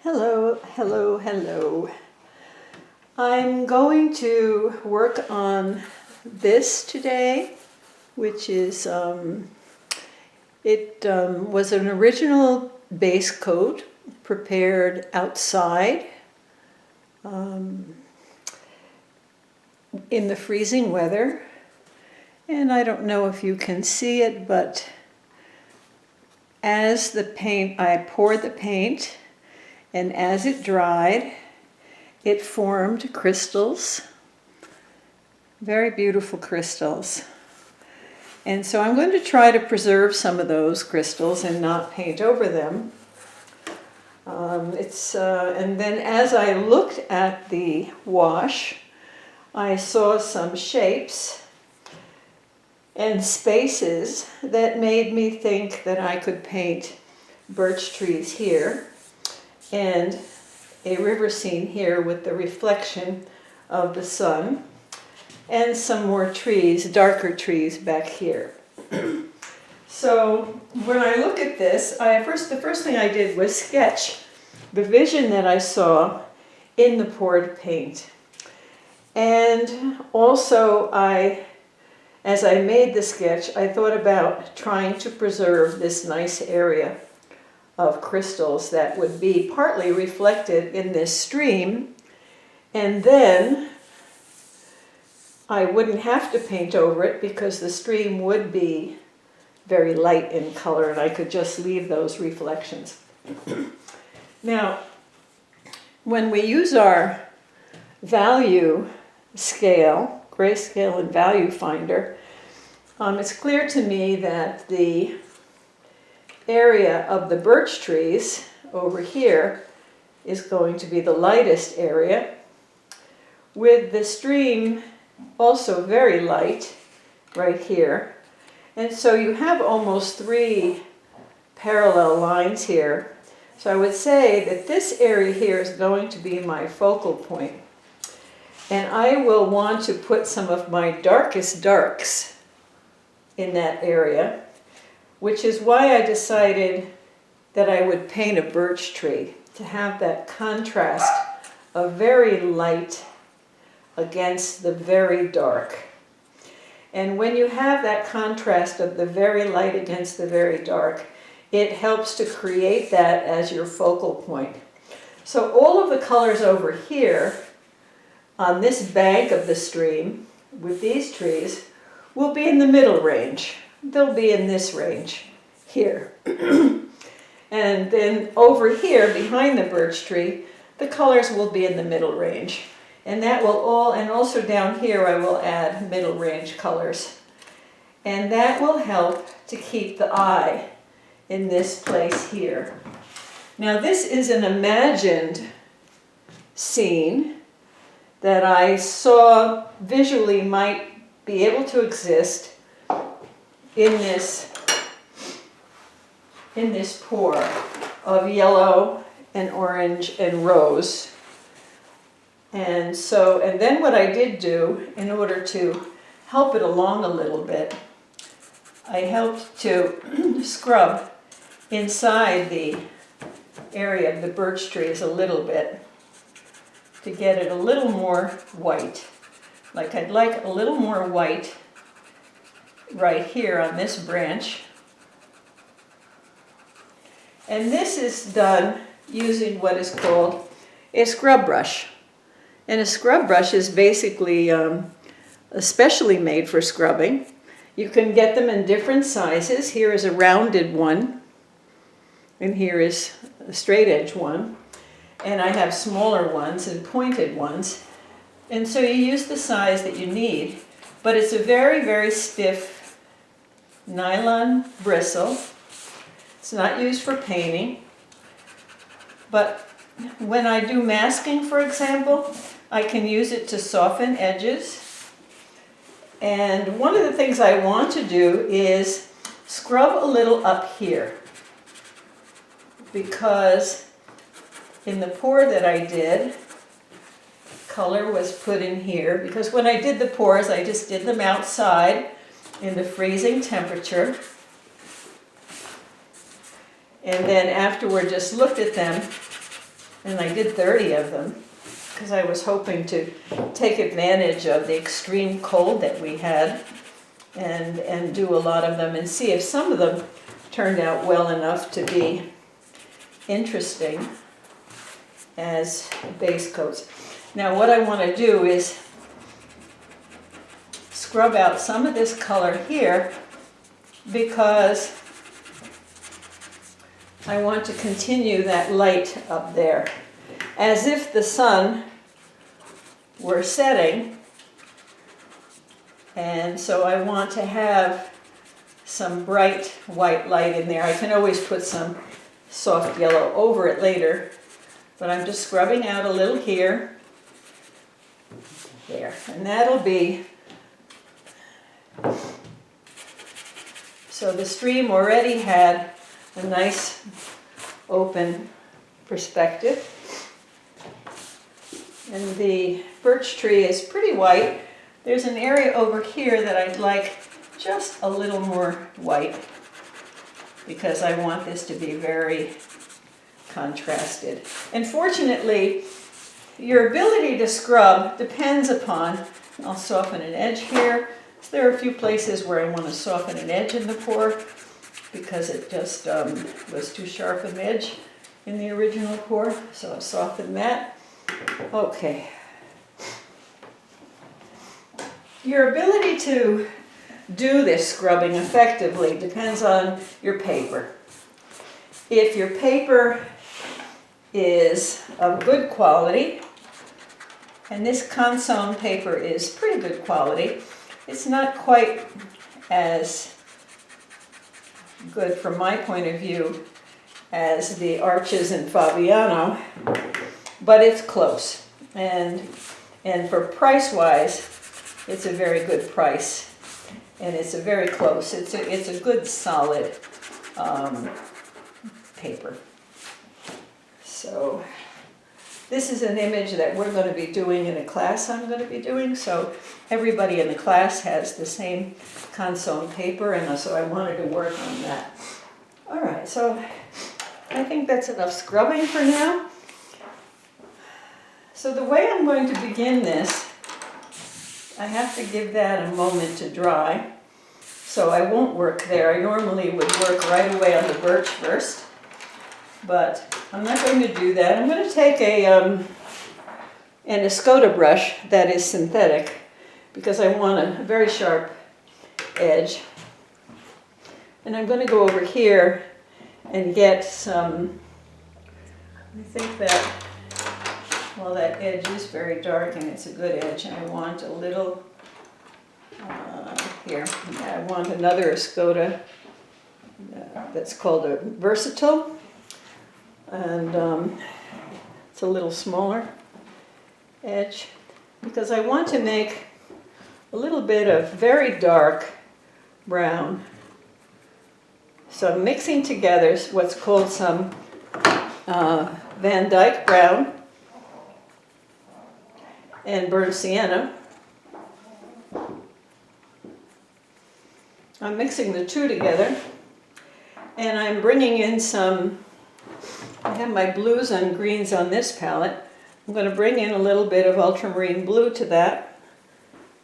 Hello, hello, hello. I'm going to work on this today, which is, was an original base coat prepared outside in the freezing weather. And I don't know if you can see it, but as I poured the paint, and as it dried, it formed crystals, very beautiful crystals. And so I'm going to try to preserve some of those crystals and not paint over them. And then as I looked at the wash, I saw some shapes and spaces that made me think that I could paint birch trees here and a river scene here with the reflection of the sun, and some more trees, darker trees back here. So when I look at this, the first thing I did was sketch the vision that I saw in the poured paint. And also as I made the sketch, I thought about trying to preserve this nice area of crystals that would be partly reflected in this stream, and then I wouldn't have to paint over it because the stream would be very light in color and I could just leave those reflections. Now, when we use our value scale, grayscale and value finder, it's clear to me that the area of the birch trees over here is going to be the lightest area, with the stream also very light right here. And so you have almost 3 parallel lines here. So I would say that this area here is going to be my focal point. And I will want to put some of my darkest darks in that area, which is why I decided that I would paint a birch tree, to have that contrast of very light against the very dark. And when you have that contrast of the very light against the very dark, it helps to create that as your focal point. So all of the colors over here on this bank of the stream with these trees will be in the middle range. They'll be in this range here. And then over here behind the birch tree, the colors will be in the middle range. And that will and also down here I will add middle range colors. And that will help to keep the eye in this place here. Now this is an imagined scene that I saw visually might be able to exist in this pour of yellow and orange and rose. And then what I did do, in order to help it along a little bit, I helped to scrub inside the area of the birch trees a little bit to get it a little more white. Like I'd like a little more white right here on this branch. And this is done using what is called a scrub brush. And a scrub brush is basically especially made for scrubbing. You can get them in different sizes. Here is a rounded one, and here is a straight edge one. And I have smaller ones and pointed ones. And so you use the size that you need, but it's a very, very stiff nylon bristle. It's not used for painting, but when I do masking, for example, I can use it to soften edges. And one of the things I want to do is scrub a little up here, because in the pour that I did, color was put in here, because when I did the pours, I just did them outside in the freezing temperature. And then afterward just looked at them And I did 30 of them because I was hoping to take advantage of the extreme cold that we had and do a lot of them and see if some of them turned out well enough to be interesting as base coats. Now what I want to do is scrub out some of this color here because I want to continue that light up there, as if the sun were setting, and so I want to have some bright white light in there. I can always put some soft yellow over it later, but I'm just scrubbing out a little here, there, and that'll be, so the stream already had a nice open perspective. And the birch tree is pretty white. There's an area over here that I'd like just a little more white because I want this to be very contrasted. And fortunately, your ability to scrub depends upon, I'll soften an edge here. So there are a few places where I want to soften an edge in the pour because it just was too sharp an edge in the original pour, so I'll soften that. Okay. Your ability to do this scrubbing effectively depends on your paper. If your paper is of good quality, and this consone paper is pretty good quality, it's not quite as good from my point of view as the Arches and Fabiano, but it's close. And for price-wise, it's a very good price, and it's a very close. It's a good solid paper. So this is an image that we're going to be doing in a class I'm going to be doing. So everybody in the class has the same consone paper, and so I wanted to work on that. All right, so I think that's enough scrubbing for now. So the way I'm going to begin this, I have to give that a moment to dry. So I won't work there. I normally would work right away on the birch first, but I'm not going to do that. I'm going to take an Escoda brush that is synthetic because I want a very sharp edge. And I'm going to go over here and get some, I think that, well, that edge is very dark and it's a good edge, and I want a little, here, I want another Escoda that's called a Versatile, and it's a little smaller edge because I want to make a little bit of very dark brown. So I'm mixing together what's called some Van Dyke brown and burnt sienna. I'm mixing the two together, and I'm bringing in some, I have my blues and greens on this palette. I'm going to bring in a little bit of ultramarine blue to that,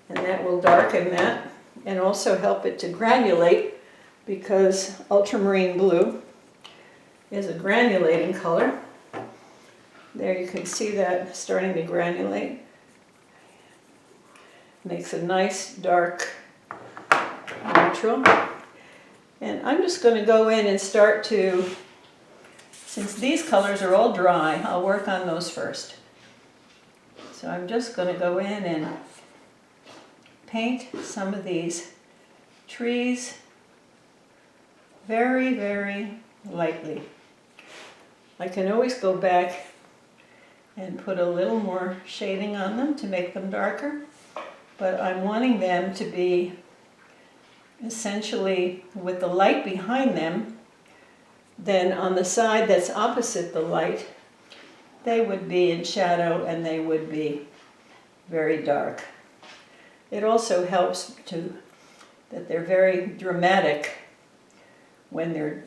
and that will darken that and also help it to granulate, because ultramarine blue is a granulating color. There you can see that starting to granulate. Makes a nice dark neutral. And I'm just going to go in and start to, since these colors are all dry, I'll work on those first. So I'm just going to go in and paint some of these trees very, very lightly. I can always go back and put a little more shading on them to make them darker, but I'm wanting them to be essentially with the light behind them. Then on the side that's opposite the light, they would be in shadow and they would be very dark. It also helps that they're very dramatic when they're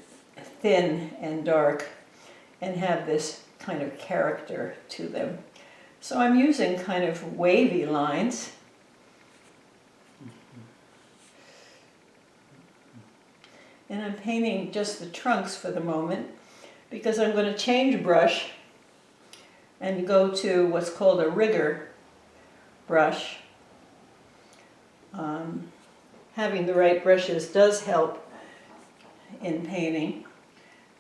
thin and dark and have this kind of character to them. So I'm using kind of wavy lines. And I'm painting just the trunks for the moment because I'm going to change brush and go to what's called a rigger brush. Having the right brushes does help in painting.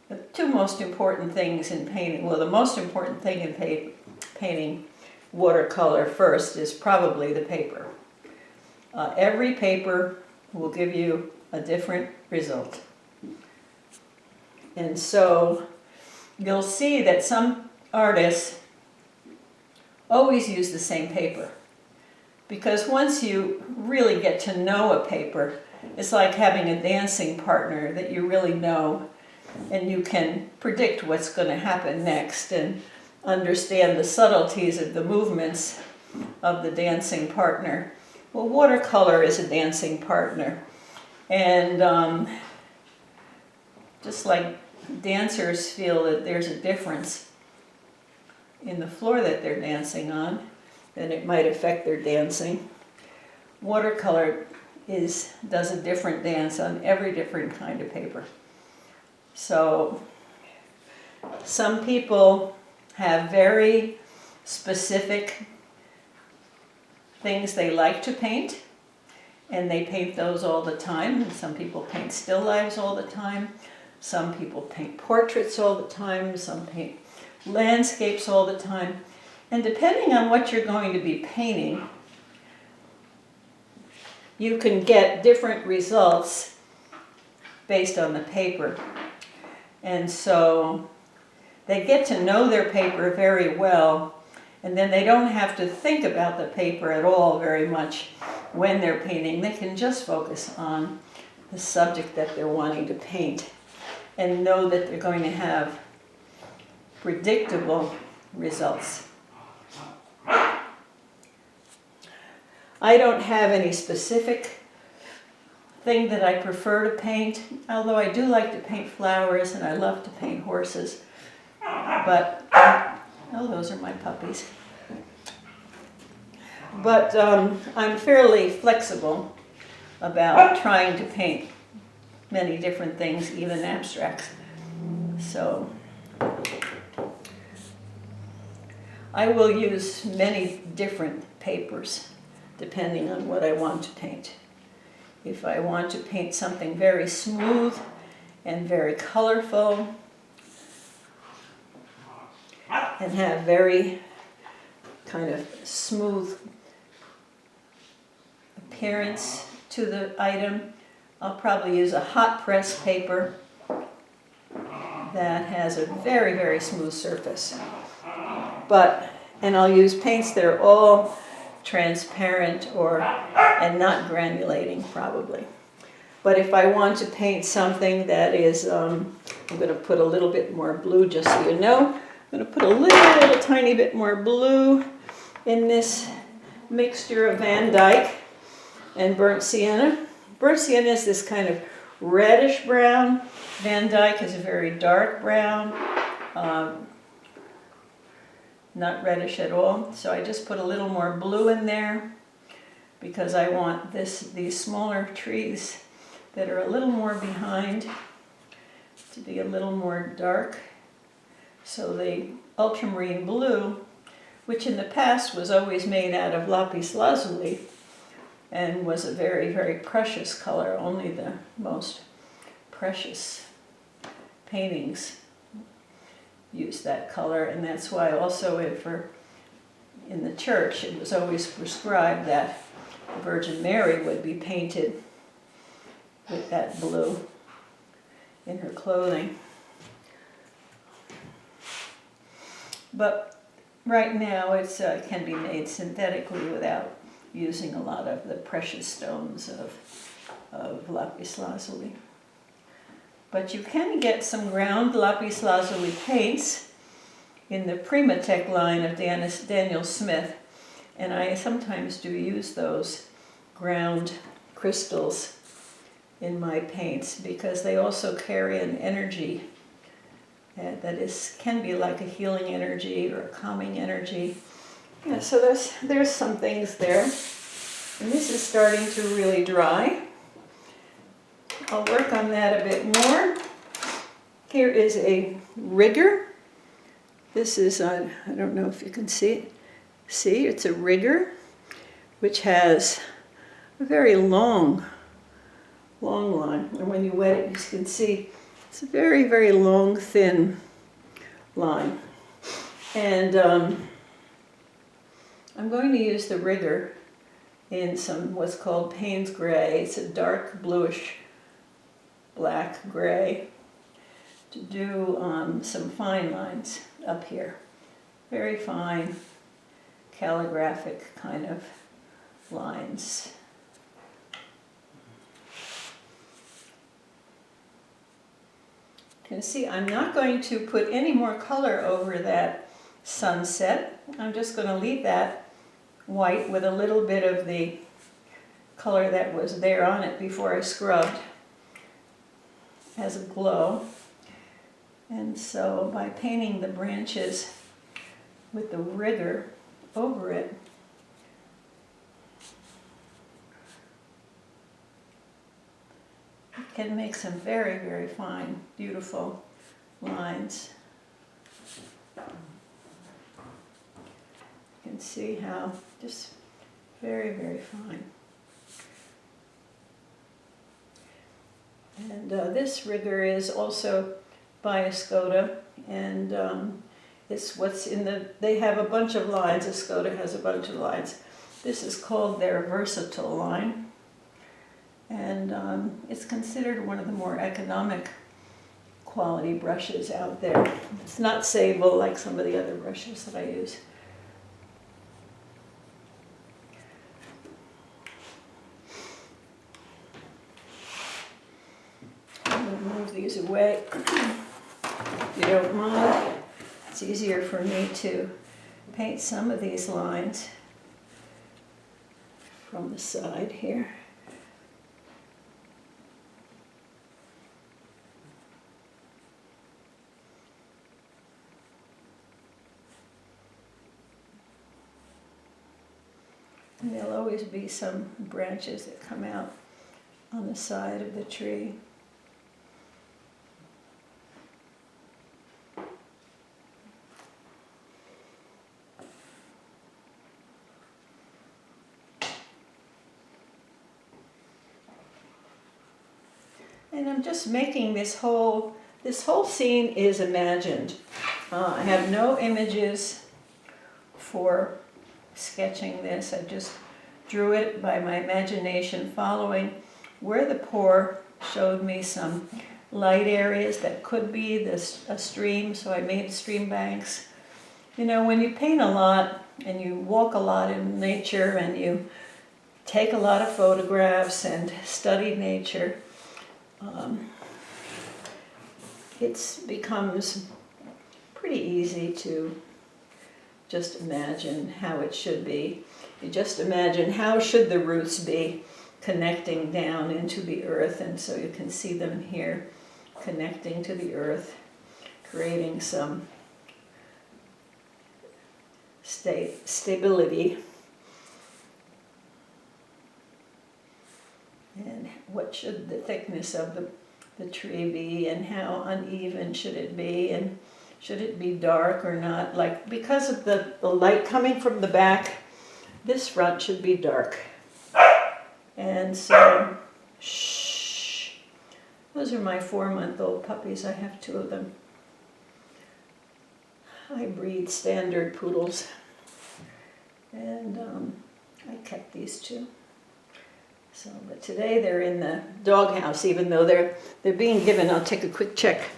The two most important things in painting, well, the most important thing in painting watercolor first is probably the paper. Every paper will give you a different result. And so you'll see that some artists always use the same paper. Because once you really get to know a paper, it's like having a dancing partner that you really know, and you can predict what's going to happen next and understand the subtleties of the movements of the dancing partner. Well, watercolor is a dancing partner. And just like dancers feel that there's a difference in the floor that they're dancing on, then it might affect their dancing. Watercolor does a different dance on every different kind of paper. So some people have very specific things they like to paint, and they paint those all the time. And some people paint still lifes all the time. Some people paint portraits all the time. Some paint landscapes all the time. And depending on what you're going to be painting, you can get different results based on the paper. And so they get to know their paper very well, and then they don't have to think about the paper at all very much when they're painting. They can just focus on the subject that they're wanting to paint and know that they're going to have predictable results. I don't have any specific thing that I prefer to paint, although I do like to paint flowers and I love to paint horses. But, oh, those are my puppies. But I'm fairly flexible about trying to paint many different things, even abstracts. So I will use many different papers depending on what I want to paint. If I want to paint something very smooth and very colorful and have very kind of smooth appearance to the item, I'll probably use a hot press paper that has a very, very smooth surface. And I'll use paints that are all transparent and not granulating, probably. But if I want to paint something that is, I'm going to put a little bit more blue, just so you know. I'm going to put a little tiny bit more blue in this mixture of Van Dyke and burnt sienna. Burnt sienna is this kind of reddish brown. Van Dyke is a very dark brown, not reddish at all. So I just put a little more blue in there because I want these smaller trees that are a little more behind to be a little more dark. So the ultramarine blue, which in the past was always made out of lapis lazuli and was a very, very precious color, only the most precious paintings use that color, and that's why also in the church it was always prescribed that the Virgin Mary would be painted with that blue in her clothing. But right now it can be made synthetically without using a lot of the precious stones of lapis lazuli. But you can get some ground lapis lazuli paints in the Primatech line of Daniel Smith, and I sometimes do use those ground crystals in my paints because they also carry an energy that can be like a healing energy or a calming energy. Yeah, so there's some things there. And this is starting to really dry. I'll work on that a bit more. Here is a rigger. This is, I don't know if you can see it. See, it's a rigger, which has a very long line. And when you wet it, you can see it's a very, very long, thin line. And I'm going to use the rigger in some what's called Payne's Gray. It's a dark bluish black gray to do some fine lines up here. Very fine calligraphic kind of lines. You can see I'm not going to put any more color over that sunset. I'm just going to leave that white with a little bit of the color that was there on it before I scrubbed as a glow. And so by painting the branches with the rigger over it, it can make some very, very fine, beautiful lines. You can see how just very, very fine. And this rigger is also by Escoda, and it's what's in the, they have a bunch of lines, Escoda has a bunch of lines. This is called their versatile line, and it's considered one of the more economic quality brushes out there. It's not sable like some of the other brushes that I use. I'm going to move these away. If you don't mind, it's easier for me to paint some of these lines from the side here. And there'll always be some branches that come out on the side of the tree. And I'm just making this whole scene is imagined. I have no images for sketching this. I just drew it by my imagination, following where the pour showed me some light areas that could be a stream, so I made stream banks. You know, when you paint a lot and you walk a lot in nature and you take a lot of photographs and study nature, it becomes pretty easy to just imagine how it should be. You just imagine how should the roots be connecting down into the earth, and so you can see them here connecting to the earth, creating some stability. And what should the thickness of the tree be, and how uneven should it be, and should it be dark or not? Like, because of the light coming from the back, this front should be dark. And so, shh. Those are my 4-month-old puppies. I have 2 of them. I breed standard poodles. And I kept these 2. So, but today they're in the doghouse, even though they're being given. I'll take a quick check.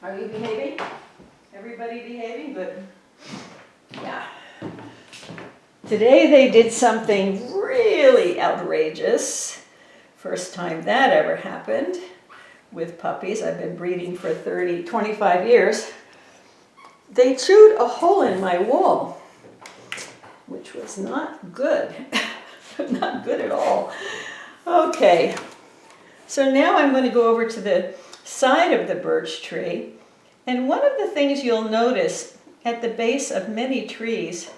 Are you behaving? Everybody behaving? Good. Yeah. Today they did something really outrageous. First time that ever happened with puppies. I've been breeding for 25 years. They chewed a hole in my wall, which was not good. Not good at all. Okay, so now I'm going to go over to the side of the birch tree. And one of the things you'll notice at the base of many trees,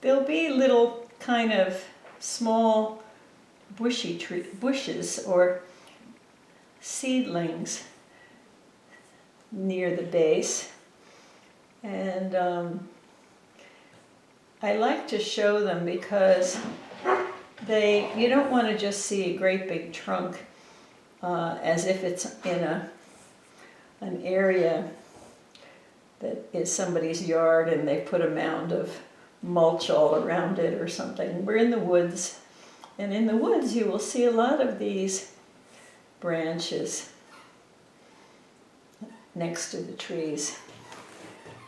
there'll be little kind of small bushes or seedlings near the base. And I like to show them because you don't want to just see a great big trunk as if it's in an area that is somebody's yard and they put a mound of mulch all around it or something. We're in the woods, and in the woods you will see a lot of these branches next to the trees.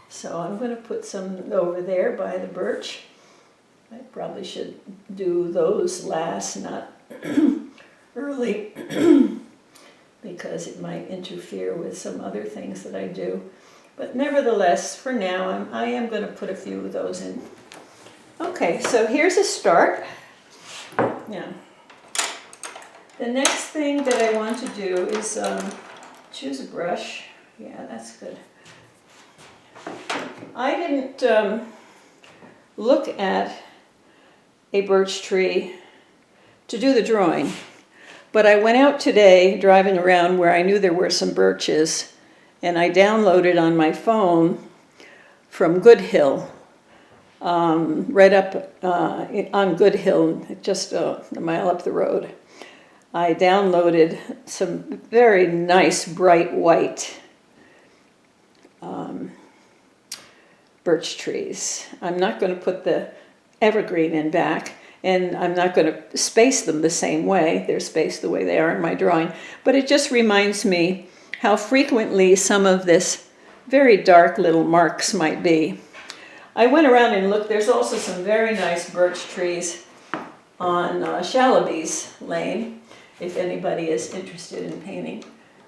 So I'm going to put some over there by the birch. I probably should do those last, not early, because it might interfere with some other things that I do. But nevertheless, for now, I am going to put a few of those in. Okay, so here's a start. Now, the next thing that I want to do is choose a brush. Yeah, that's good. I didn't look at a birch tree to do the drawing, but I went out today driving around where I knew there were some birches, and I downloaded on my phone from Good Hill, right up on Good Hill, just a mile up the road. I downloaded some very nice bright white birch trees. I'm not going to put the evergreen in back, and I'm not going to space them the same way. They're spaced the way they are in my drawing, but it just reminds me how frequently some of this very dark little marks might be. I went around and looked. There's also some very nice birch trees on Shalaby's Lane, if anybody is interested in painting,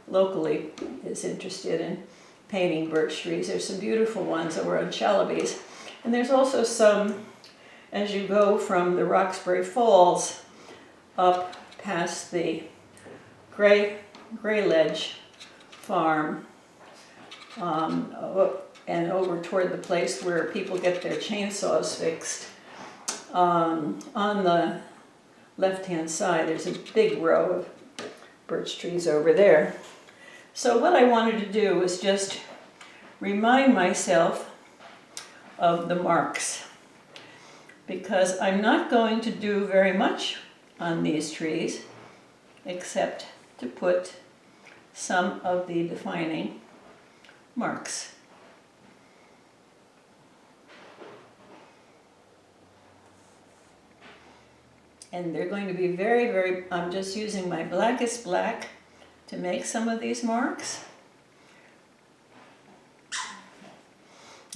locally is interested in painting birch trees. There's some beautiful ones over on Shalaby's. And there's also some as you go from the Roxbury Falls up past the Gray Ledge farm and over toward the place where people get their chainsaws fixed. On the left-hand side, there's a big row of birch trees over there. So what I wanted to do was just remind myself of the marks, because I'm not going to do very much on these trees except to put some of the defining marks. And they're going to be very, I'm just using my blackest black to make some of these marks.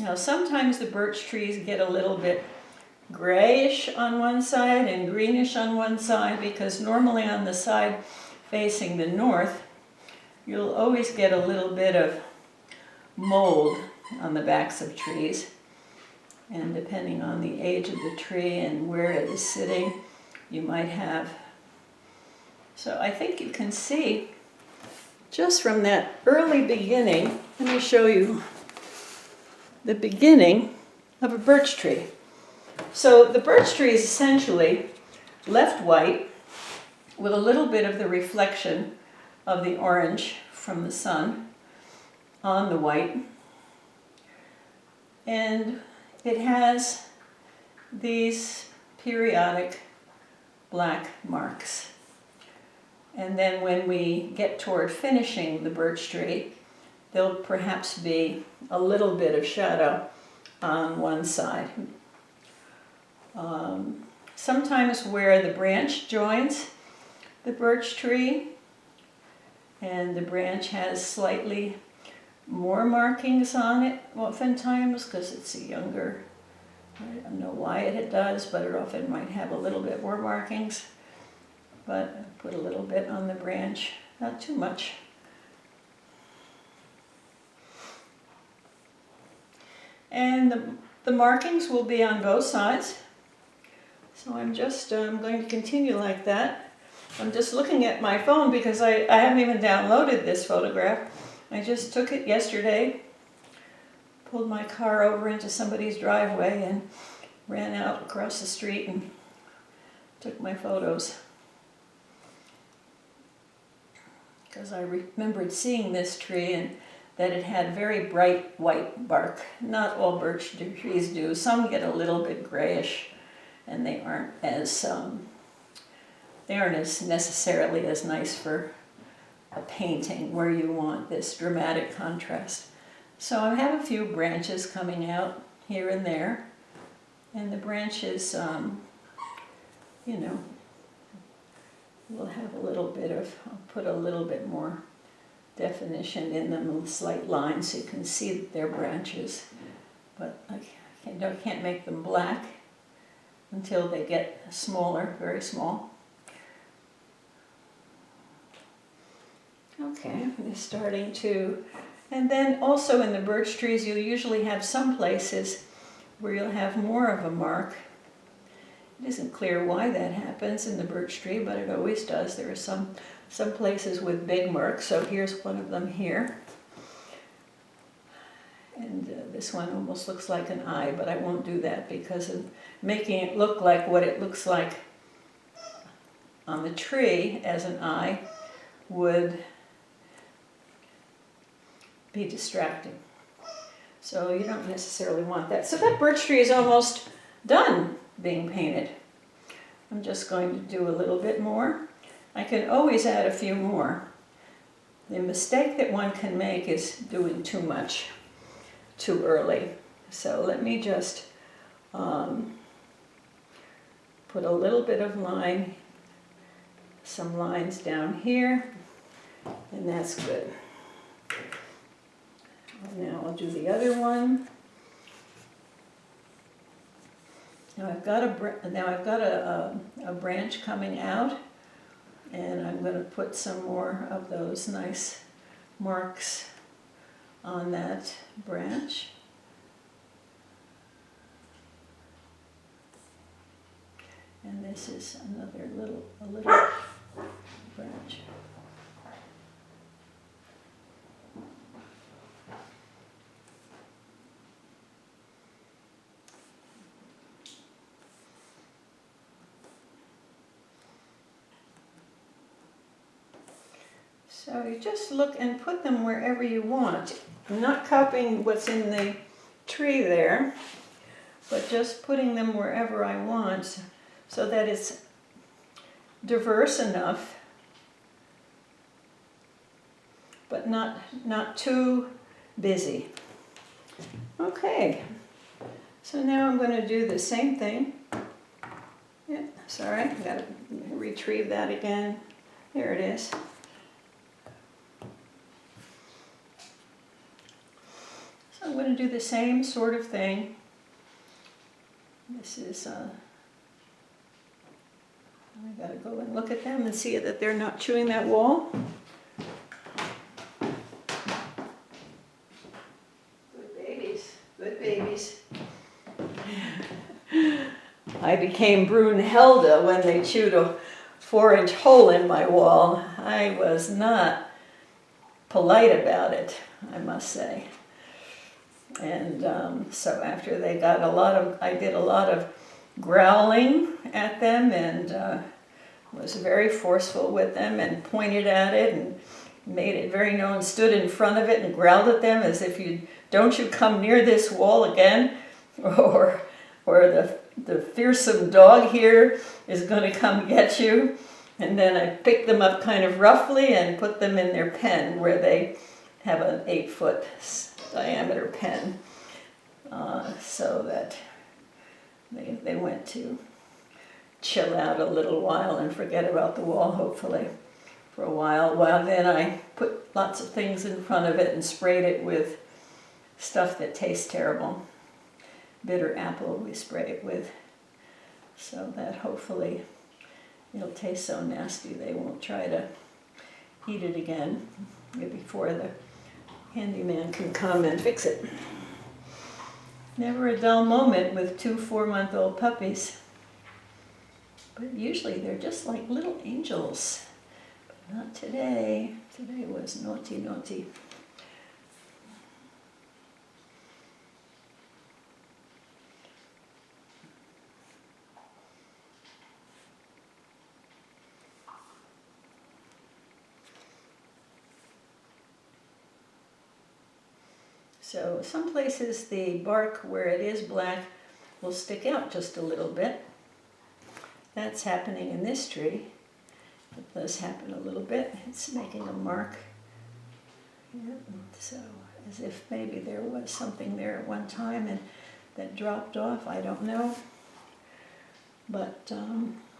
Now sometimes the birch trees get a little bit grayish on one side and greenish on one side, because normally on the side facing the north, you'll always get a little bit of mold on the backs of trees. And depending on the age of the tree and where it is sitting, you might have. So I think you can see just from that early beginning, let me show you the beginning of a birch tree. So the birch tree is essentially left white with a little bit of the reflection of the orange from the sun on the white. And it has these periodic black marks. And then when we get toward finishing the birch tree, there'll perhaps be a little bit of shadow on one side. Sometimes where the branch joins the birch tree, and the branch has slightly more markings on it, oftentimes, because it's a younger, I don't know why it does, but it often might have a little bit more markings. But I put a little bit on the branch, not too much. And the markings will be on both sides. So I'm just going to continue like that. I'm just looking at my phone because I haven't even downloaded this photograph. I just took it yesterday, pulled my car over into somebody's driveway and ran out across the street and took my photos. Because I remembered seeing this tree and that it had very bright white bark. Not all birch trees do. Some get a little bit grayish and they aren't as necessarily as nice for a painting where you want this dramatic contrast. So I have a few branches coming out here and there, and the branches, you know, will have a little bit of, I'll put a little bit more definition in them, with slight lines so you can see that they're branches. But I can't make them black until they get smaller, very small. Okay, they're starting to, and then also in the birch trees you usually have some places where you'll have more of a mark. It isn't clear why that happens in the birch tree, but it always does. There are some places with big marks, so here's one of them here. And this one almost looks like an eye, but I won't do that because of making it look like what it looks like on the tree as an eye would be distracting. So you don't necessarily want that. So that birch tree is almost done being painted. I'm just going to do a little bit more. I can always add a few more. The mistake that one can make is doing too much too early. So let me just put a little bit of line, some lines down here, and that's good. Now I'll do the other one. Now I've got a branch coming out, and I'm going to put some more of those nice marks on that branch. And this is another little branch. So you just look and put them wherever you want. I'm not copying what's in the tree there, but just putting them wherever I want so that it's diverse enough, but not too busy. Okay, so now I'm going to do the same thing. Yeah, sorry, I got to retrieve that again. There it is. I'm going to do the same sort of thing. This is, I got to go and look at them and see that they're not chewing that wall. Good babies, good babies. I became Brunhilde when they chewed a 4-inch hole in my wall. I was not polite about it, I must say. And so after they got I did a lot of growling at them and was very forceful with them and pointed at it and made it very known, stood in front of it and growled at them as if don't you come near this wall again, or the fearsome dog here is going to come get you. And then I picked them up kind of roughly and put them in their pen where they have an 8-foot diameter pen, so that they went to chill out a little while and forget about the wall, hopefully, for a while. While then I put lots of things in front of it and sprayed it with stuff that tastes terrible. Bitter apple we spray it with, so that hopefully it'll taste so nasty they won't try to eat it again before the handyman can come and fix it. Never a dull moment with 2 4-month-old puppies. But usually they're just like little angels. But not today. Today was naughty, naughty. So some places the bark where it is black will stick out just a little bit. That's happening in this tree. It does happen a little bit. It's making a mark. Yeah. So as if maybe there was something there at one time and that dropped off. I don't know. But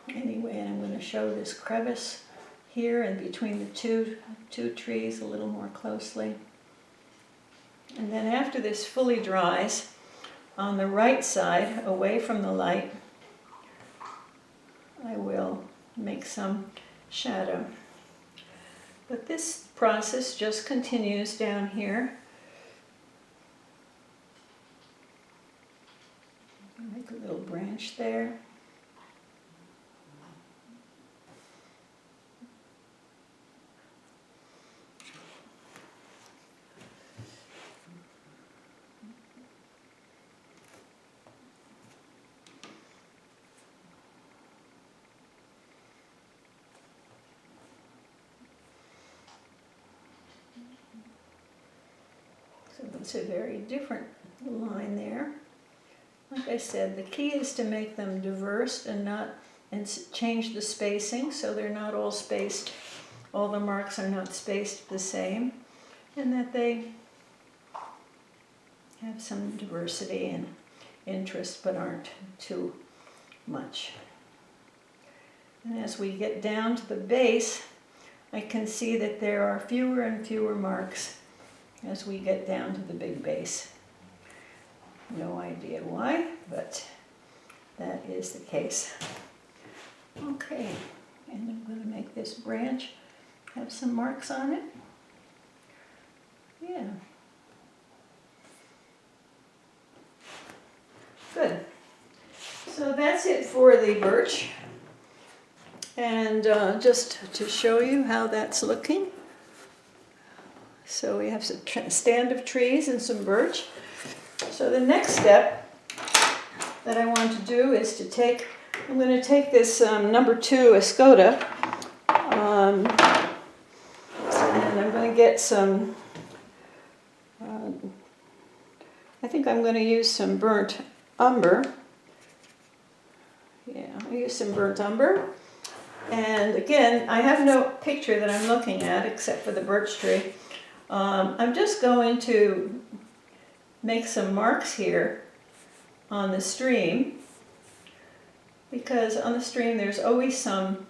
anyway, I'm going to show this crevice here and between the two trees a little more closely. And then after this fully dries, on the right side, away from the light, I will make some shadow. But this process just continues down here. Make a little branch there. So it's a very different line there. Like I said, the key is to make them diverse and change the spacing so they're not all spaced. All the marks are not spaced the same, and that they have some diversity and interest but aren't too much. And as we get down to the base, I can see that there are fewer and fewer marks as we get down to the big base. No idea why, but that is the case. Okay, and I'm going to make this branch have some marks on it. Yeah. Good. So that's it for the birch. And just to show you how that's looking. So we have a stand of trees and some birch. So the next step that I want to do is I'm going to take this number 2 Escoda, and I'm going to get some, I think I'm going to use some burnt umber. Yeah, I'll use some burnt umber. And again, I have no picture that I'm looking at except for the birch tree. I'm just going to make some marks here on the stream, because on the stream there's always some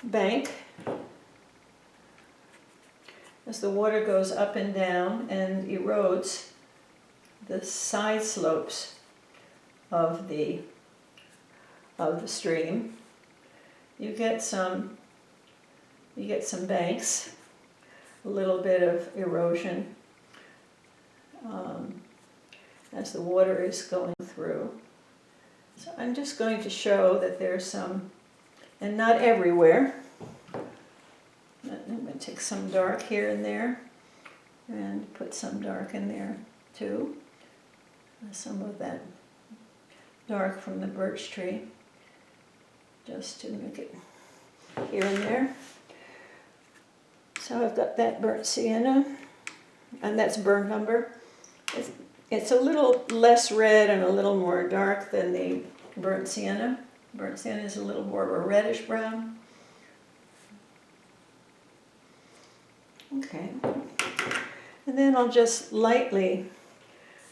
bank as the water goes up and down and erodes the side slopes of the stream. You get some banks, a little bit of erosion as the water is going through. So I'm just going to show that there's some, and not everywhere. I'm going to take some dark here and there and put some dark in there too. Some of that dark from the birch tree, just to make it here and there. So I've got that burnt sienna, and that's burnt umber. It's a little less red and a little more dark than the burnt sienna. Burnt sienna is a little more of a reddish brown. Okay. And then I'll just lightly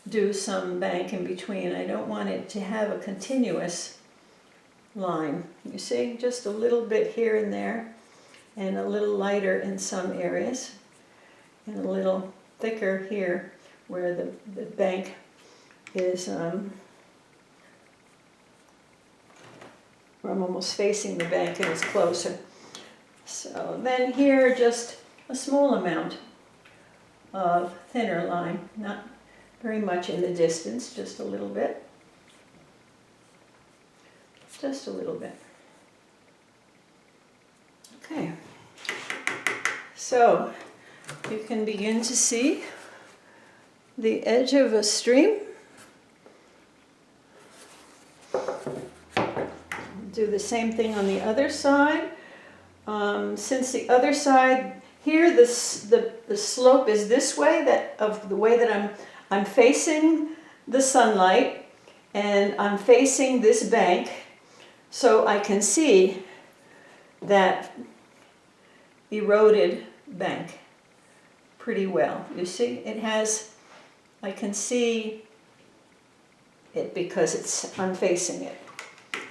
do some bank in between. I don't want it to have a continuous line. You see, just a little bit here and there, and a little lighter in some areas, and a little thicker here where the bank is, where I'm almost facing the bank and it's closer. So then here, just a small amount of thinner line, not very much in the distance, just a little bit, just a little bit. Okay, so you can begin to see the edge of a stream. Do the same thing on the other side. Since the other side here, the slope is this way, the way that I'm facing the sunlight, and I'm facing this bank, so I can see that eroded bank pretty well. You see, it has, I can see it because I'm facing it.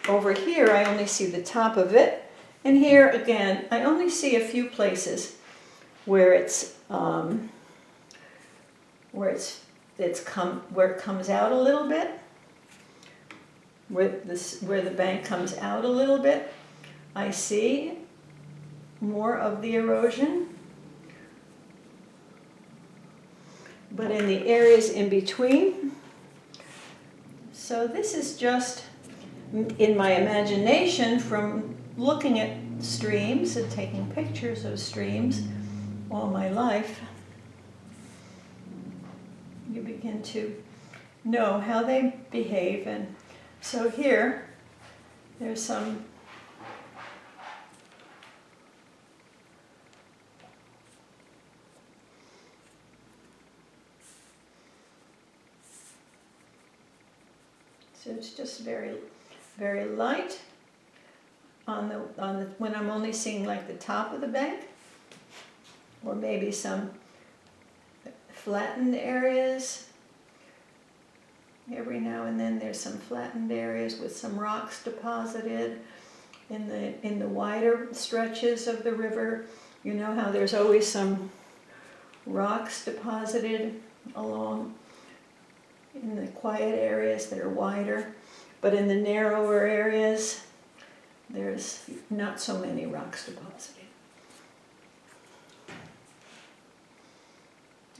Over here, I only see the top of it, and here again, I only see a few places where it comes out a little bit, where the bank comes out a little bit. I see more of the erosion, but in the areas in between. So this is just in my imagination from looking at streams and taking pictures of streams all my life. You begin to know how they behave. And so here, there's some so it's just very, very light on the when I'm only seeing like the top of the bank, or maybe some flattened areas. Every now and then there's some flattened areas with some rocks deposited in the wider stretches of the river. You know how there's always some rocks deposited along in the quiet areas that are wider, but in the narrower areas there's not so many rocks deposited.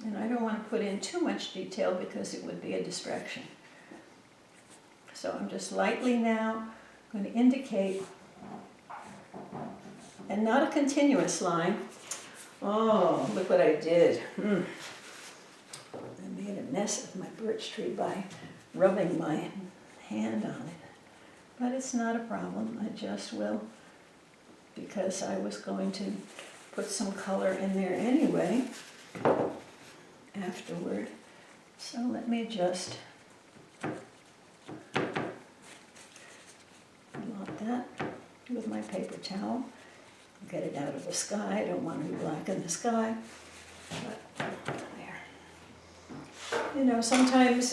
And I don't want to put in too much detail because it would be a distraction. So I'm just lightly now going to indicate, and not a continuous line. Oh, look what I did. I made a mess of my birch tree by rubbing my hand on it. But it's not a problem. I just will, because I was going to put some color in there anyway afterward. So let me just blot that with my paper towel. Get it out of the sky. I don't want to blacken the sky. But there. You know, sometimes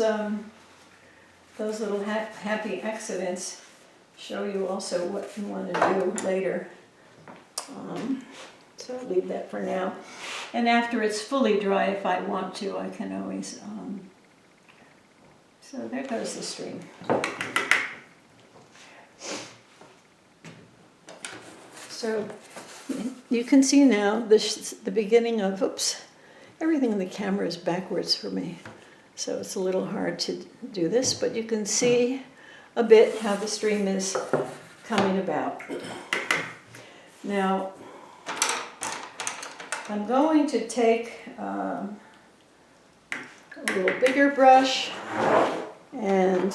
those little happy accidents show you also what you want to do later. So I'll leave that for now. And after it's fully dry, if I want to, I can always... So there goes the stream. So you can see now the beginning of, oops, everything in the camera is backwards for me. So it's a little hard to do this, but you can see a bit how the stream is coming about. Now, I'm going to take a little bigger brush, and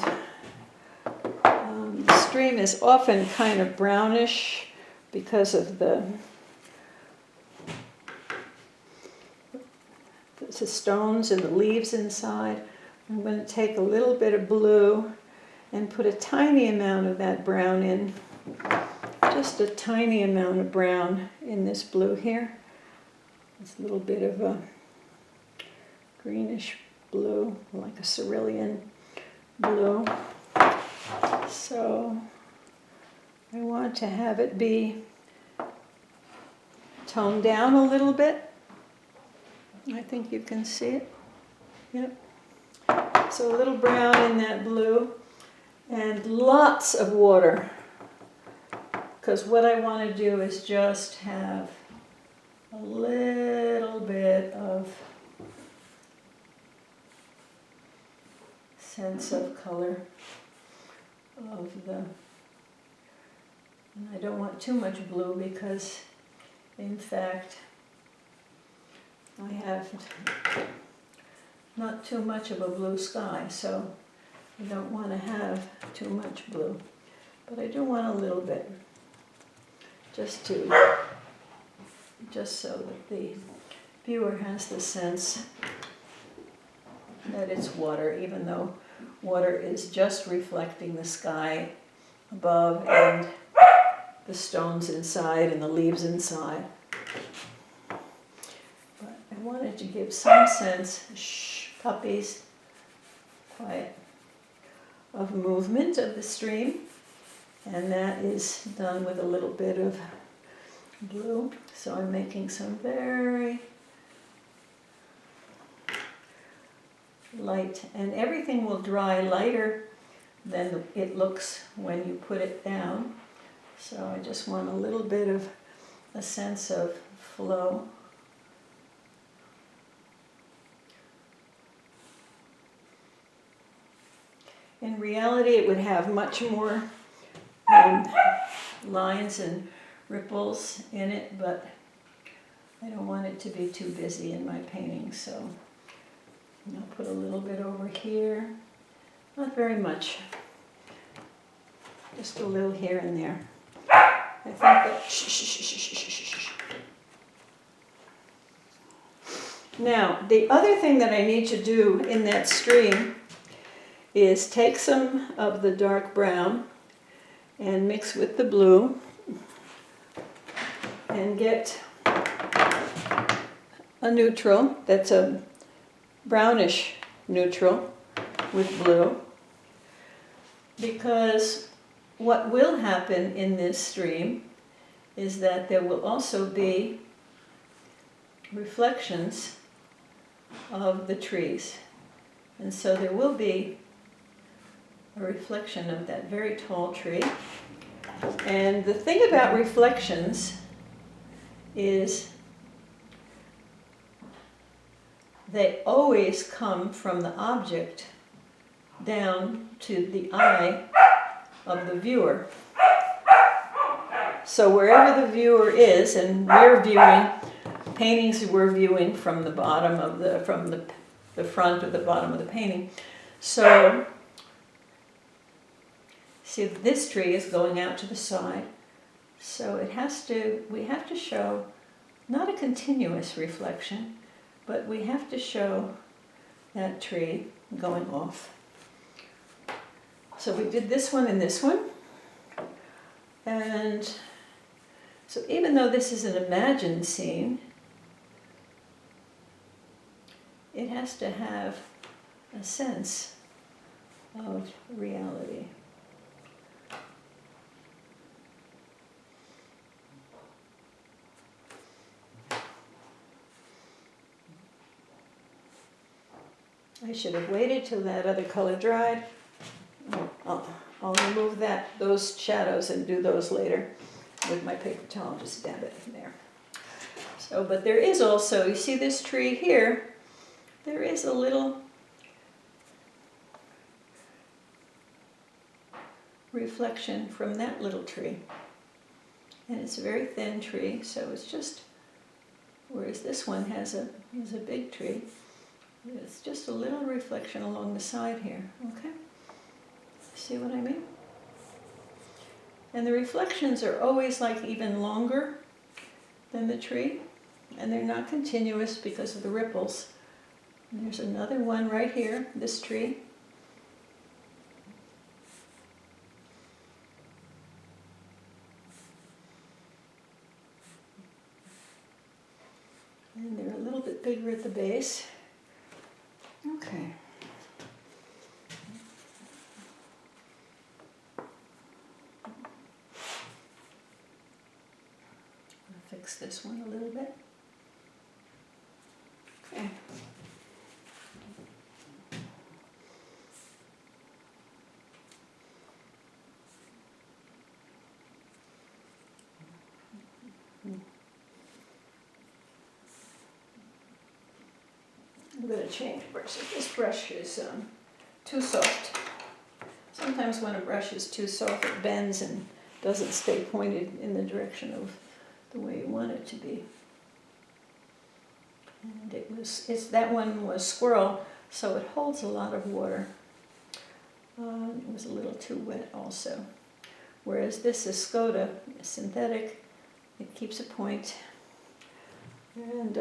the stream is often kind of brownish because of the stones and the leaves inside. I'm going to take a little bit of blue and put a tiny amount of that brown in, just a tiny amount of brown in this blue here. It's a little bit of a greenish blue, like a cerulean blue. So I want to have it be toned down a little bit. I think you can see it. Yep. So a little brown in that blue and lots of water, because what I want to do is just have a little bit of sense of color of the And I don't want too much blue because, in fact, I have not too much of a blue sky, so I don't want to have too much blue. But I do want a little bit, just so that the viewer has the sense that it's water, even though water is just reflecting the sky above and the stones inside and the leaves inside. But I wanted to give some sense, shh, puppies, quiet, of movement of the stream. And that is done with a little bit of blue. So I'm making some very light, and everything will dry lighter than it looks when you put it down. So I just want a little bit of a sense of flow. In reality, it would have much more lines and ripples in it, but I don't want it to be too busy in my painting, so I'll put a little bit over here. Not very much. Just a little here and there. I think that... Now, the other thing that I need to do in that stream is take some of the dark brown and mix with the blue and get a neutral that's a brownish neutral with blue, because what will happen in this stream is that there will also be reflections of the trees, and so there will be a reflection of that very tall tree. And the thing about reflections is they always come from the object down to the eye of the viewer. So wherever the viewer is, and we're viewing paintings, we're viewing from the bottom of the front or the bottom of the painting. So see, this tree is going out to the side, so we have to show not a continuous reflection, but we have to show that tree going off. So we did this one and this one, and so even though this is an imagined scene, it has to have a sense of reality. I should have waited till that other color dried. I'll remove those shadows and do those later with my paper towel. Just dab it in there. So, but there is also, you see this tree here, there is a little reflection from that little tree. And it's a very thin tree, so it's just, whereas this one is a big tree, it's just a little reflection along the side here, okay? See what I mean? And the reflections are always like even longer than the tree, and they're not continuous because of the ripples. And there's another one right here, this tree. And they're a little bit bigger at the base. Okay. I'll fix this one a little bit. Okay. I'm going to change brushes. This brush is too soft. Sometimes when a brush is too soft, it bends and doesn't stay pointed in the direction of the way you want it to be. And that one was squirrel, so it holds a lot of water. It was a little too wet also. Whereas this is Skoda, synthetic, it keeps a point. And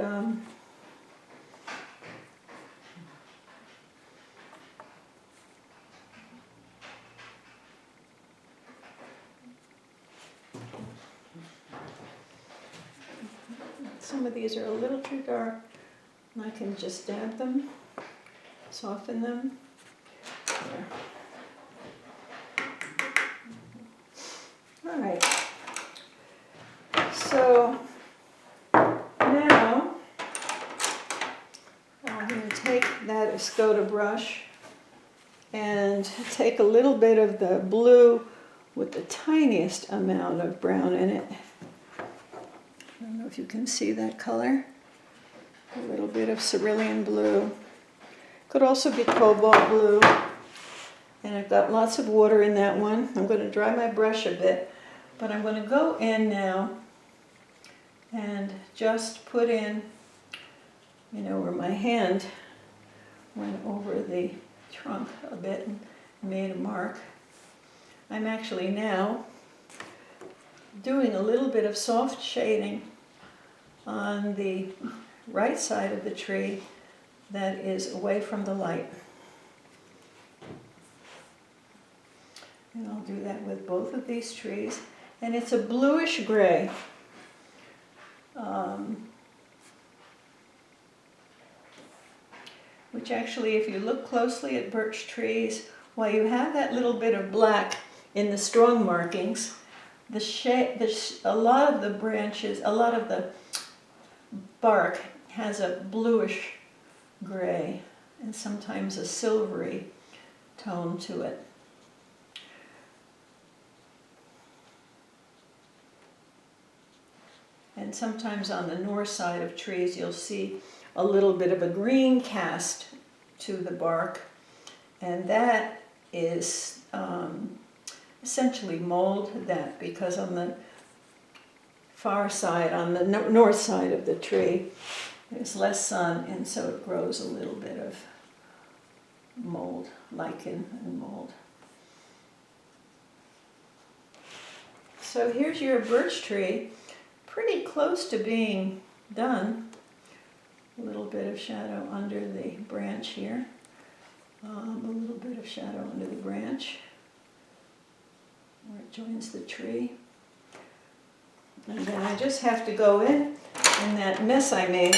some of these are a little too dark, and I can just dab them, soften them. There. All right. So now I'm going to take that Skoda brush and take a little bit of the blue with the tiniest amount of brown in it. I don't know if you can see that color. A little bit of cerulean blue. Could also be cobalt blue. And I've got lots of water in that one. I'm going to dry my brush a bit, but I'm going to go in now and just put in, where my hand went over the trunk a bit and made a mark. I'm actually now doing a little bit of soft shading on the right side of the tree that is away from the light. And I'll do that with both of these trees. And it's a bluish gray. Which actually, if you look closely at birch trees, while you have that little bit of black in the strong markings, a lot of the branches, a lot of the bark has a bluish gray and sometimes a silvery tone to it. And sometimes on the north side of trees you'll see a little bit of a green cast to the bark, and that is essentially mold, because on the far side, on the north side of the tree, there's less sun, and so it grows a little bit of mold, lichen and mold. So here's your birch tree, pretty close to being done. A little bit of shadow under the branch here. A little bit of shadow under the branch where it joins the tree. And then I just have to go in that mess I made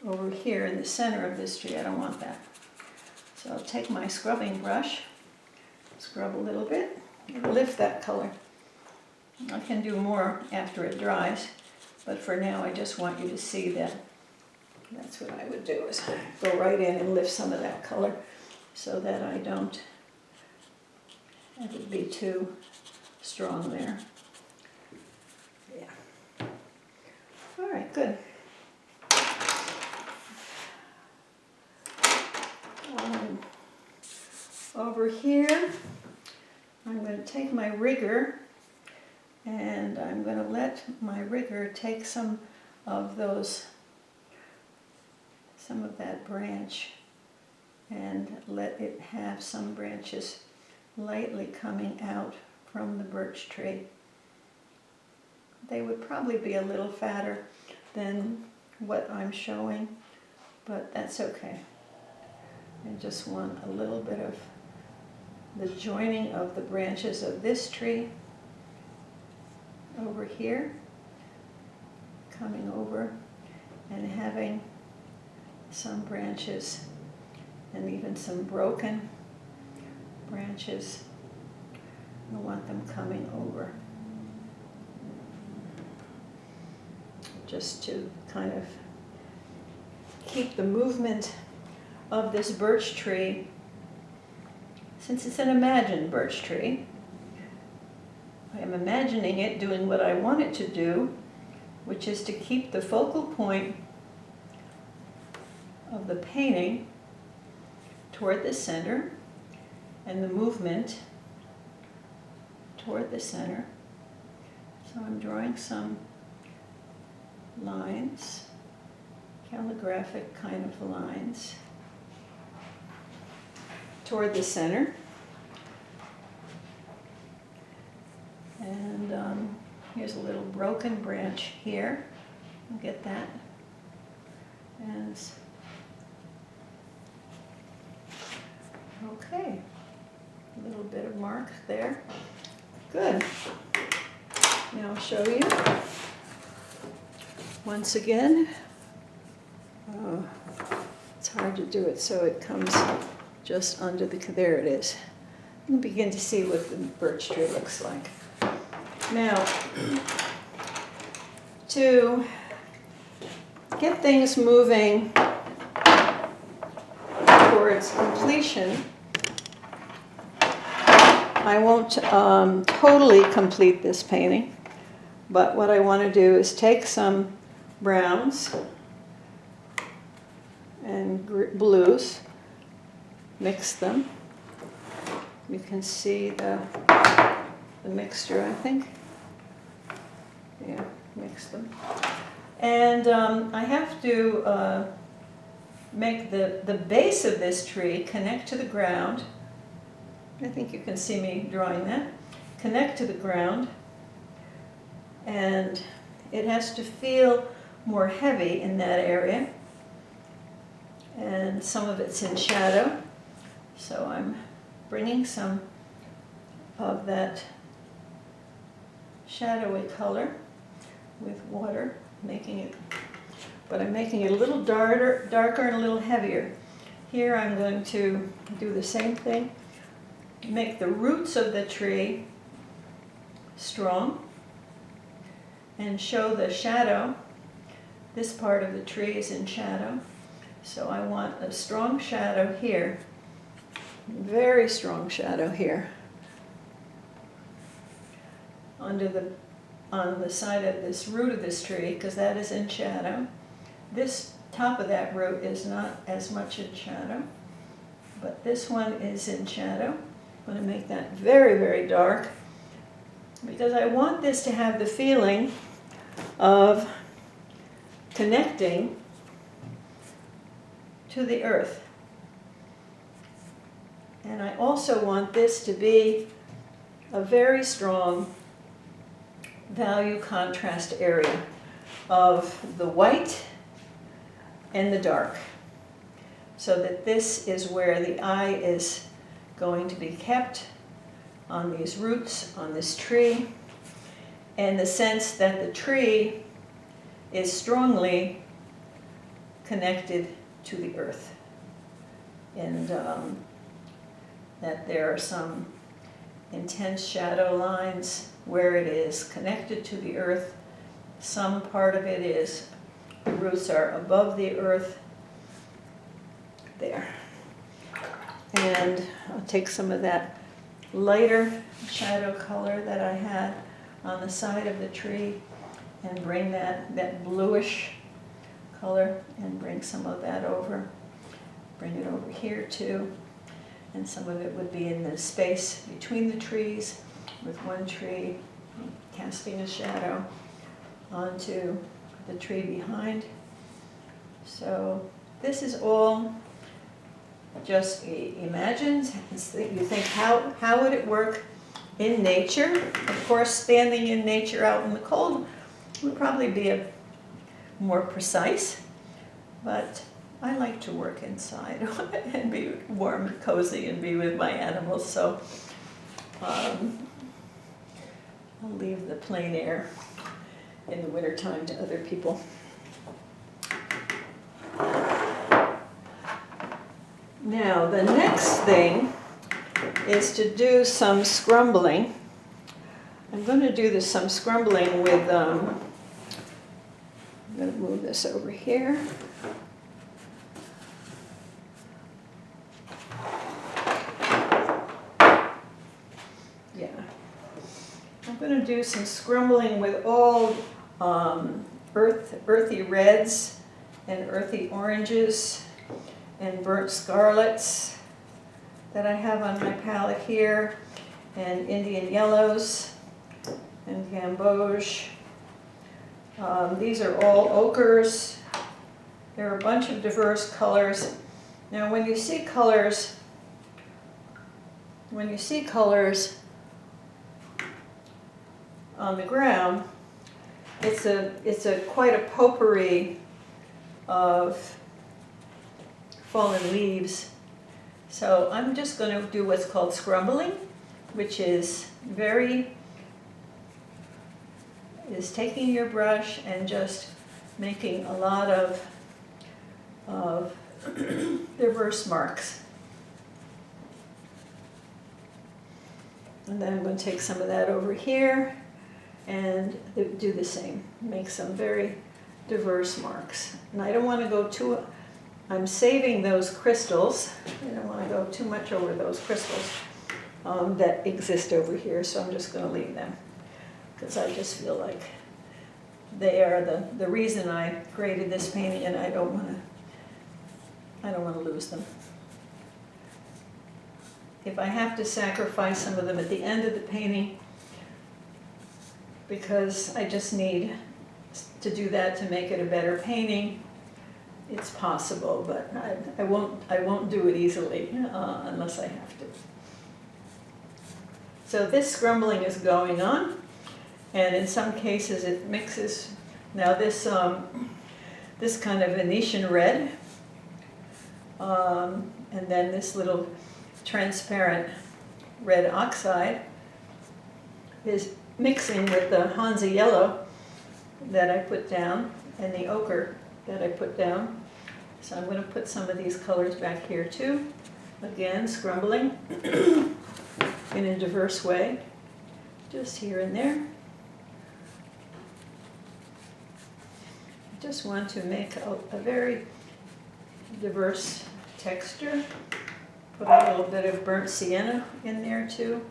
over here in the center of this tree. I don't want that. So I'll take my scrubbing brush, scrub a little bit, and lift that color. I can do more after it dries, but for now I just want you to see that. That's what I would do, is go right in and lift some of that color so that I don't have it be too strong there. Yeah. All right, good. Over here, I'm going to take my rigger, and I'm going to let my rigger take some of that branch and let it have some branches lightly coming out from the birch tree. They would probably be a little fatter than what I'm showing, but that's okay. I just want a little bit of the joining of the branches of this tree over here, coming over and having some branches and even some broken branches. I want them coming over, just to kind of keep the movement of this birch tree. Since it's an imagined birch tree, I am imagining it doing what I want it to do, which is to keep the focal point of the painting toward the center and the movement toward the center. So I'm drawing some lines, calligraphic kind of lines, toward the center. And here's a little broken branch here. You'll get that. And okay, a little bit of mark there. Good. Now I'll show you once again. It's hard to do it so it comes just under the, there it is. You can begin to see what the birch tree looks like. Now, to get things moving towards completion, I won't totally complete this painting, but what I want to do is take some browns and blues, mix them. You can see the mixture, I think. Yeah, mix them. And I have to make the base of this tree connect to the ground. I think you can see me drawing that. Connect to the ground. And it has to feel more heavy in that area. And some of it's in shadow. So I'm bringing some of that shadowy color with water, making it, but I'm making it a little darker and a little heavier. Here I'm going to do the same thing, make the roots of the tree strong and show the shadow. This part of the tree is in shadow, so I want a strong shadow here, very strong shadow here. On the side of this root of this tree, because that is in shadow. This top of that root is not as much in shadow, but this one is in shadow. I'm going to make that very, very dark because I want this to have the feeling of connecting to the earth. And I also want this to be a very strong value contrast area of the white and the dark, so that this is where the eye is going to be kept on these roots, on this tree, and the sense that the tree is strongly connected to the earth, and that there are some intense shadow lines where it is connected to the earth. Some part of it is, the roots are above the earth, there. And I'll take some of that lighter shadow color that I had on the side of the tree and bring that bluish color and bring some of that over. Bring it over here too. And some of it would be in the space between the trees, with one tree casting a shadow onto the tree behind. So this is all just imagined. You think, how would it work in nature? Of course, standing in nature out in the cold would probably be more precise, but I like to work inside and be warm and cozy and be with my animals, so I'll leave the plein air in the wintertime to other people. Now, the next thing is to do some scrumbling. I'm going to do some scrumbling with, I'm going to move this over here. Yeah. I'm going to do some scrumbling with all earthy reds and earthy oranges and burnt scarlets that I have on my palette here. and Indian yellows and gamboge. These are all ochres. There are a bunch of diverse colors. Now when you see colors on the ground, it's a quite a potpourri of fallen leaves. So I'm just going to do what's called scrumbling, which is taking your brush and just making a lot of diverse marks. And then I'm going to take some of that over here and do the same. Make some very diverse marks. And I don't want to go too, I'm saving those crystals. I don't want to go too much over those crystals that exist over here, so I'm just going to leave them. Because I just feel like they are the reason I created this painting, and I don't want to lose them. If I have to sacrifice some of them at the end of the painting, because I just need to do that to make it a better painting, it's possible, but I won't do it easily unless I have to. So this scrumbling is going on, and in some cases it mixes. Now this kind of Venetian red, and then this little transparent red oxide is mixing with the Hansa yellow that I put down and the ochre that I put down. So I'm going to put some of these colors back here too. Again, scrumbling in a diverse way, just here and there. I just want to make a very diverse texture. Put a little bit of burnt sienna in there too.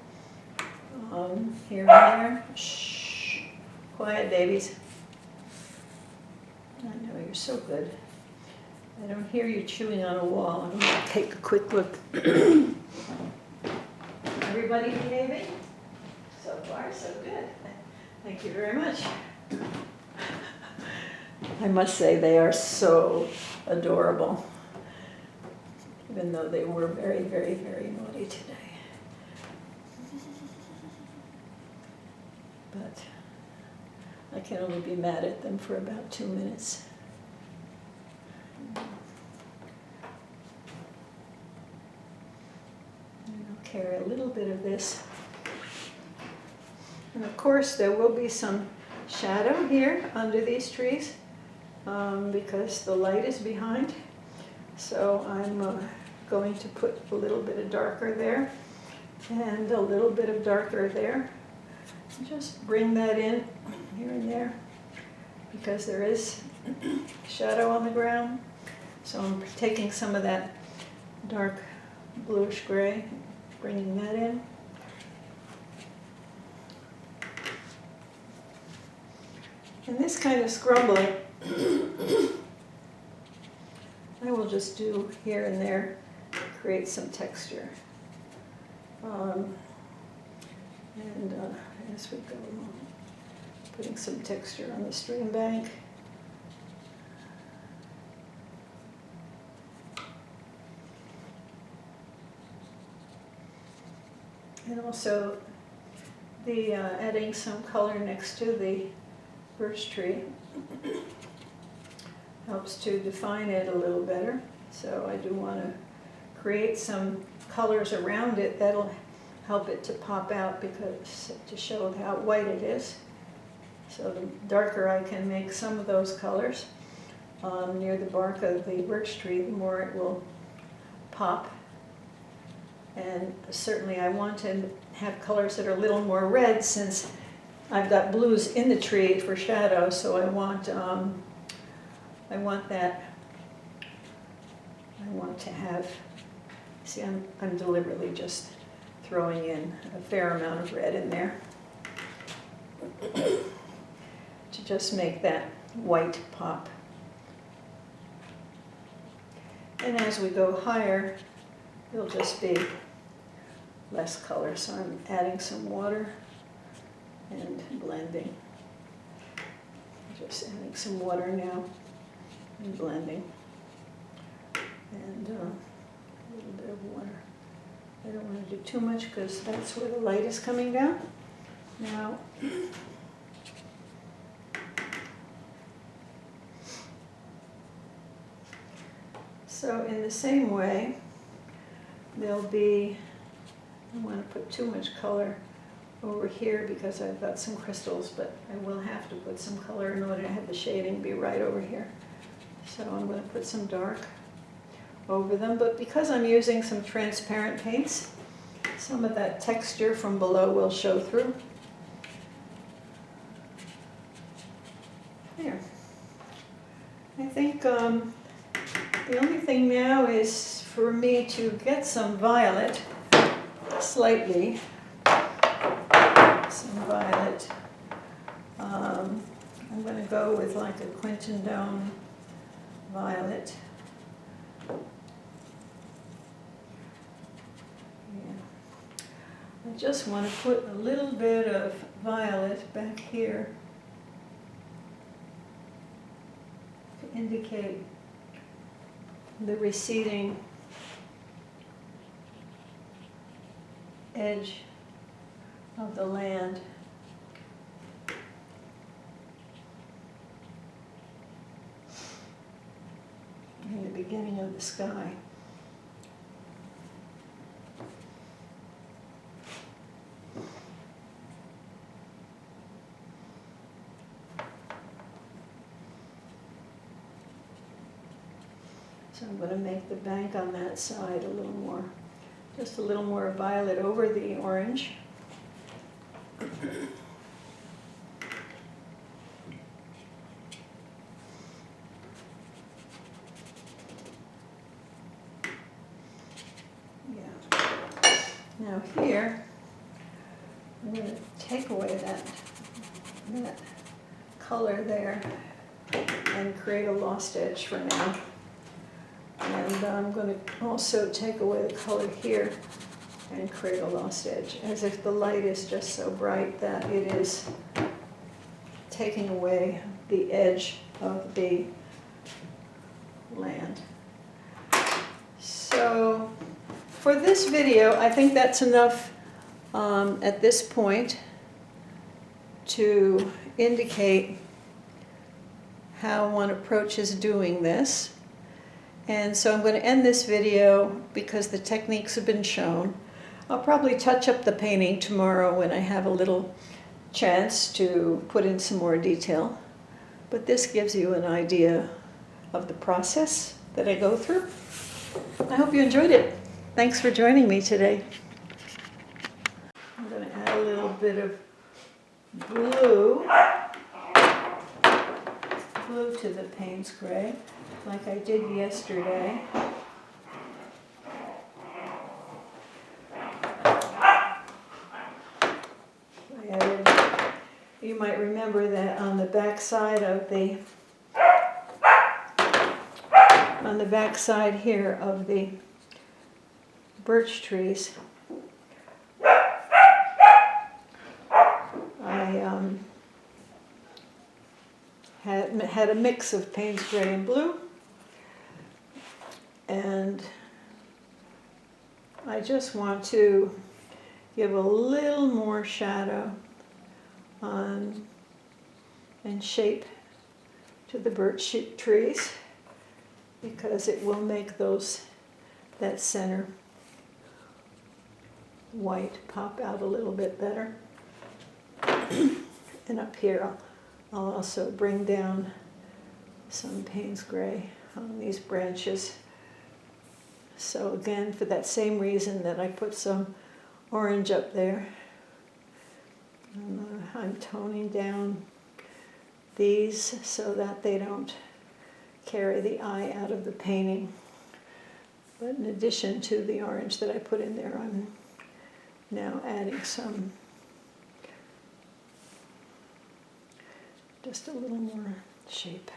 Here and there. Shh. Quiet, babies. I know, you're so good. I don't hear you chewing on a wall. I'm going to take a quick look. Everybody behaving? So far, so good. Thank you very much. I must say they are so adorable, even though they were very, very, very naughty today. But I can only be mad at them for about 2 minutes. And I'll carry a little bit of this. And of course there will be some shadow here under these trees because the light is behind. So I'm going to put a little bit of darker there and a little bit of darker there. Just bring that in here and there because there is shadow on the ground. So I'm taking some of that dark bluish gray, bringing that in. And this kind of scrumbling, I will just do here and there, create some texture. And as we go along, putting some texture on the stream bank. And also adding some color next to the birch tree helps to define it a little better. So I do want to create some colors around it that'll help it to pop out because to show how white it is. So the darker I can make some of those colors near the bark of the birch tree, the more it will pop. And certainly I want to have colors that are a little more red since I've got blues in the tree for shadow, so I want to have, see, I'm deliberately just throwing in a fair amount of red in there to just make that white pop. And as we go higher, it'll just be less color, so I'm adding some water and blending. Just adding some water now and blending. And a little bit of water. I don't want to do too much because that's where the light is coming down. Now, so in the same way, there'll be, I don't want to put too much color over here because I've got some crystals, but I will have to put some color in order to have the shading be right over here. So I'm going to put some dark over them, but because I'm using some transparent paints, some of that texture from below will show through. There. I think the only thing now is for me to get some violet, slightly, some violet. I'm going to go with like a Quintandone violet. Yeah. I just want to put a little bit of violet back here to indicate the receding edge of the land. In the beginning of the sky. So I'm going to make the bank on that side a little more, just a little more violet over the orange. Now here, I'm going to take away that color there and create a lost edge for now. And I'm going to also take away the color here and create a lost edge, as if the light is just so bright that it is taking away the edge of the land. So for this video, I think that's enough at this point to indicate how one approaches doing this. And so I'm going to end this video because the techniques have been shown. I'll probably touch up the painting tomorrow when I have a little chance to put in some more detail. But this gives you an idea of the process that I go through. I hope you enjoyed it. Thanks for joining me today. I'm going to add a little bit of blue to the Payne's Gray, like I did yesterday. You might remember that on the back side of the here of the birch trees, I had a mix of Payne's Gray and blue, and I just want to give a little more shadow on and shape to the birch trees, because it will make that center white pop out a little bit better. And up here I'll also bring down some Payne's Gray on these branches. So again, for that same reason that I put some orange up there, I'm toning down these so that they don't carry the eye out of the painting. But in addition to the orange that I put in there, I'm now adding some, just a little more shape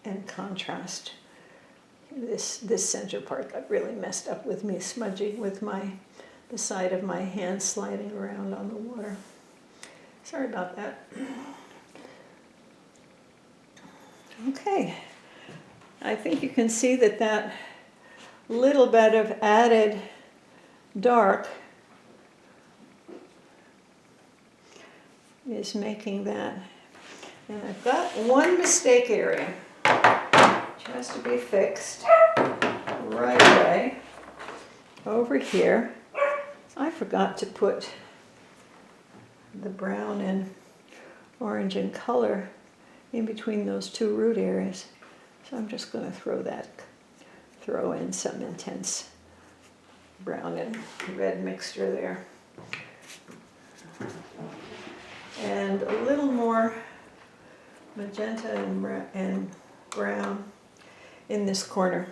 and contrast This center part got really messed up with me smudging with the side of my hand sliding around on the water. Sorry about that. Okay, I think you can see that little bit of added dark is making that. And I've got one mistake area which has to be fixed right away. Over here, I forgot to put the brown and orange in color in between those two root areas. So I'm just going to throw in some intense brown and red mixture there. And a little more magenta and brown in this corner,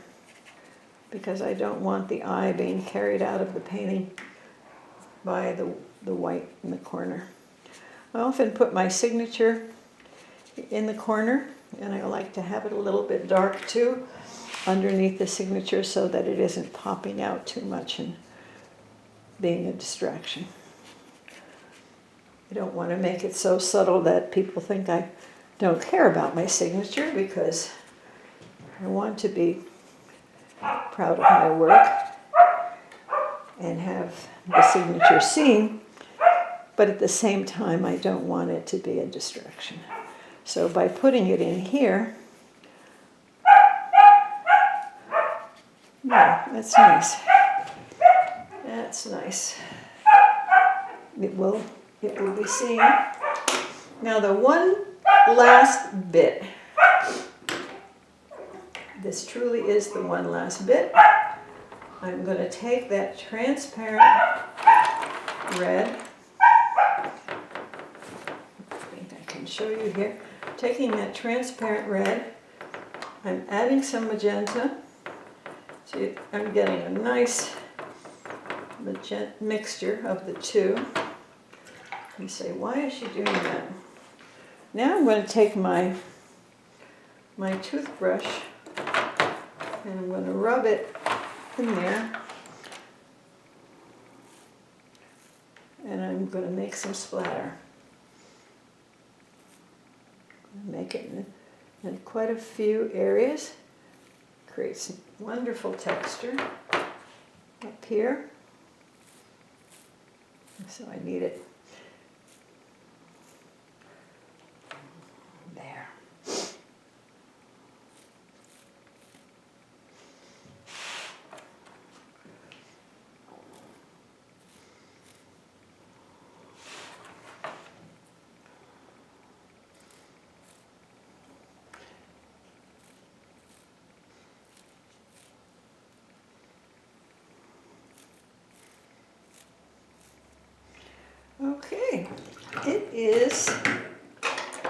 because I don't want the eye being carried out of the painting by the white in the corner. I often put my signature in the corner, and I like to have it a little bit dark too underneath the signature so that it isn't popping out too much and being a distraction. I don't want to make it so subtle that people think I don't care about my signature, because I want to be proud of my work and have the signature seen, but at the same time I don't want it to be a distraction. So by putting it in here, yeah, that's nice. That's nice. It will be seen. Now the one last bit. This truly is the one last bit. I'm going to take that transparent red. I think I can show you here. Taking that transparent red, I'm adding some magenta. So I'm getting a nice mixture of the two. You say, why is she doing that? Now I'm going to take my toothbrush and I'm going to rub it in there. And I'm going to make some splatter. Make it in quite a few areas. Create some wonderful texture up here. So I need it there. Okay, it is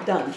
done.